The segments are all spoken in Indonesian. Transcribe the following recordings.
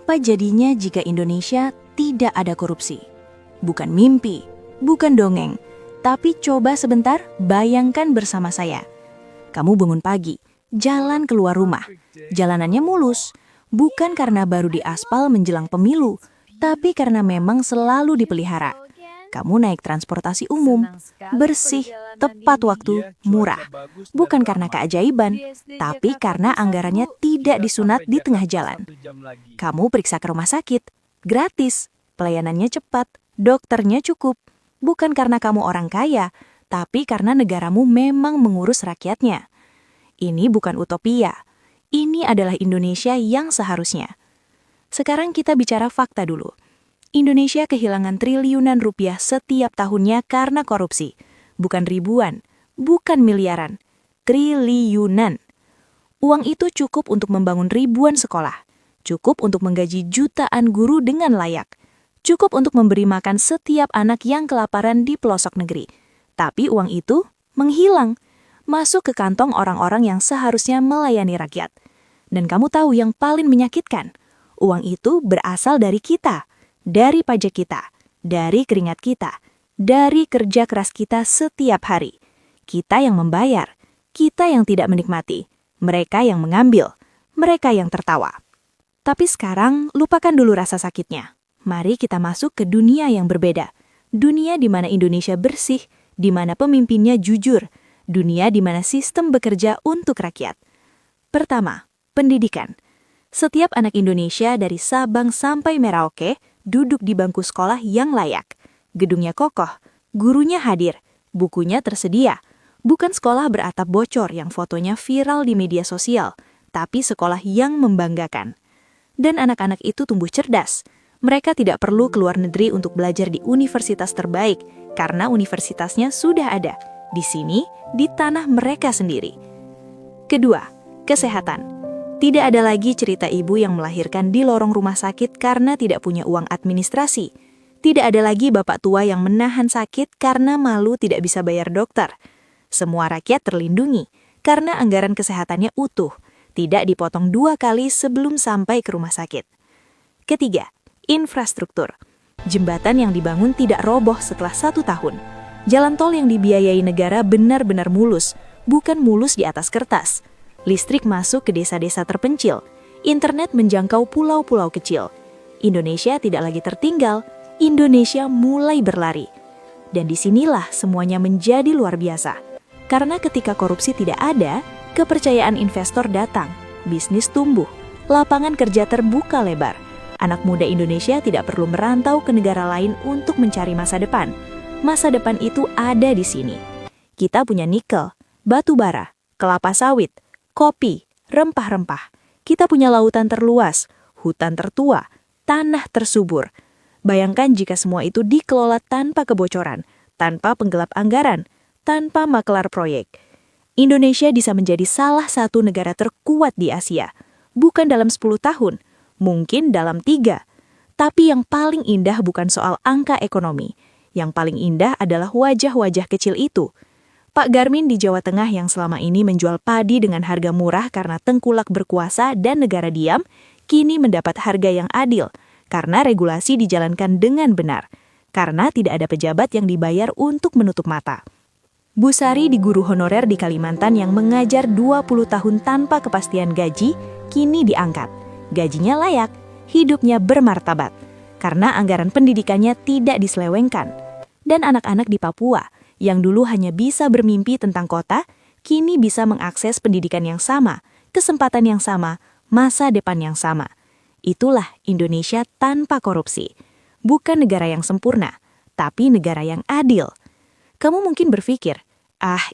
Apa jadinya jika Indonesia tidak ada korupsi? Bukan mimpi, bukan dongeng, tapi coba sebentar bayangkan bersama saya. Kamu bangun pagi, jalan keluar rumah, jalanannya mulus, bukan karena baru diaspal menjelang pemilu, tapi karena memang selalu dipelihara. Kamu naik transportasi umum, bersih, tepat waktu, murah. Bukan karena keajaiban, tapi karena anggarannya tidak disunat di tengah jalan. Kamu periksa ke rumah sakit, gratis, pelayanannya cepat, dokternya cukup. Bukan karena kamu orang kaya, tapi karena negaramu memang mengurus rakyatnya. Ini bukan utopia. Ini adalah Indonesia yang seharusnya. Sekarang kita bicara fakta dulu. Indonesia kehilangan triliunan rupiah setiap tahunnya karena korupsi. Bukan ribuan, bukan miliaran, triliunan. Uang itu cukup untuk membangun ribuan sekolah, cukup untuk menggaji jutaan guru dengan layak, cukup untuk memberi makan setiap anak yang kelaparan di pelosok negeri. Tapi uang itu menghilang, masuk ke kantong orang-orang yang seharusnya melayani rakyat. Dan kamu tahu yang paling menyakitkan? Uang itu berasal dari kita. Dari pajak kita, dari keringat kita, dari kerja keras kita setiap hari. Kita yang membayar, kita yang tidak menikmati, mereka yang mengambil, mereka yang tertawa. Tapi sekarang, lupakan dulu rasa sakitnya. Mari kita masuk ke dunia yang berbeda. Dunia di mana Indonesia bersih, di mana pemimpinnya jujur, dunia di mana sistem bekerja untuk rakyat. Pertama, pendidikan. Setiap anak Indonesia dari Sabang sampai Merauke duduk di bangku sekolah yang layak. Gedungnya kokoh, gurunya hadir, bukunya tersedia. Bukan sekolah beratap bocor yang fotonya viral di media sosial, tapi sekolah yang membanggakan. Dan anak-anak itu tumbuh cerdas. Mereka tidak perlu keluar negeri untuk belajar di universitas terbaik, karena universitasnya sudah ada, di sini, di tanah mereka sendiri. Kedua, kesehatan. Tidak ada lagi cerita ibu yang melahirkan di lorong rumah sakit karena tidak punya uang administrasi. Tidak ada lagi bapak tua yang menahan sakit karena malu tidak bisa bayar dokter. Semua rakyat terlindungi karena anggaran kesehatannya utuh, tidak dipotong 2 kali sebelum sampai ke rumah sakit. Ketiga, infrastruktur. Jembatan yang dibangun tidak roboh setelah 1 tahun. Jalan tol yang dibiayai negara benar-benar mulus, bukan mulus di atas kertas. Listrik masuk ke desa-desa terpencil, internet menjangkau pulau-pulau kecil. Indonesia tidak lagi tertinggal, Indonesia mulai berlari. Dan disinilah semuanya menjadi luar biasa. Karena ketika korupsi tidak ada, kepercayaan investor datang, bisnis tumbuh, lapangan kerja terbuka lebar. Anak muda Indonesia tidak perlu merantau ke negara lain untuk mencari masa depan. Masa depan itu ada di sini. Kita punya nikel, batu bara, kelapa sawit, kopi, rempah-rempah. Kita punya lautan terluas, hutan tertua, tanah tersubur. Bayangkan jika semua itu dikelola tanpa kebocoran, tanpa penggelap anggaran, tanpa makelar proyek. Indonesia bisa menjadi salah satu negara terkuat di Asia. Bukan dalam 10 tahun, mungkin dalam 3. Tapi yang paling indah bukan soal angka ekonomi. Yang paling indah adalah wajah-wajah kecil itu. Pak Garmin di Jawa Tengah yang selama ini menjual padi dengan harga murah karena tengkulak berkuasa dan negara diam, kini mendapat harga yang adil karena regulasi dijalankan dengan benar, karena tidak ada pejabat yang dibayar untuk menutup mata. Bu Sari di guru honorer di Kalimantan yang mengajar 20 tahun tanpa kepastian gaji, kini diangkat. Gajinya layak, hidupnya bermartabat, karena anggaran pendidikannya tidak diselewengkan. Dan anak-anak di Papua, yang dulu hanya bisa bermimpi tentang kota, kini bisa mengakses pendidikan yang sama, kesempatan yang sama, masa depan yang sama. Itulah Indonesia tanpa korupsi. Bukan negara yang sempurna, tapi negara yang adil. Kamu mungkin berpikir,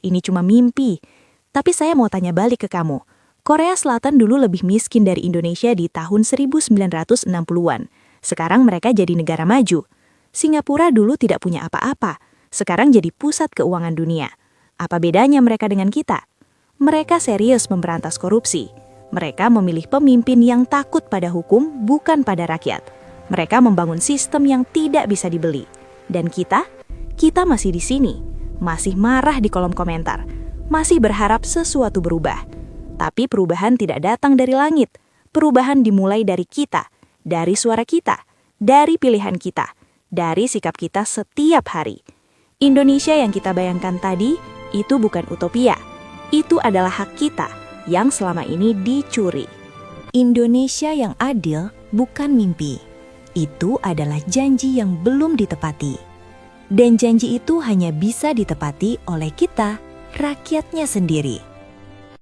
ini cuma mimpi. Tapi saya mau tanya balik ke kamu. Korea Selatan dulu lebih miskin dari Indonesia di tahun 1960-an. Sekarang mereka jadi negara maju. Singapura dulu tidak punya apa-apa. Sekarang jadi pusat keuangan dunia. Apa bedanya mereka dengan kita? Mereka serius memberantas korupsi. Mereka memilih pemimpin yang takut pada hukum, bukan pada rakyat. Mereka membangun sistem yang tidak bisa dibeli. Dan kita masih di sini. Masih marah di kolom komentar. Masih berharap sesuatu berubah. Tapi perubahan tidak datang dari langit. Perubahan dimulai dari kita, dari suara kita, dari pilihan kita, dari sikap kita setiap hari. Indonesia yang kita bayangkan tadi, itu bukan utopia. Itu adalah hak kita yang selama ini dicuri. Indonesia yang adil bukan mimpi. Itu adalah janji yang belum ditepati. Dan janji itu hanya bisa ditepati oleh kita, rakyatnya sendiri.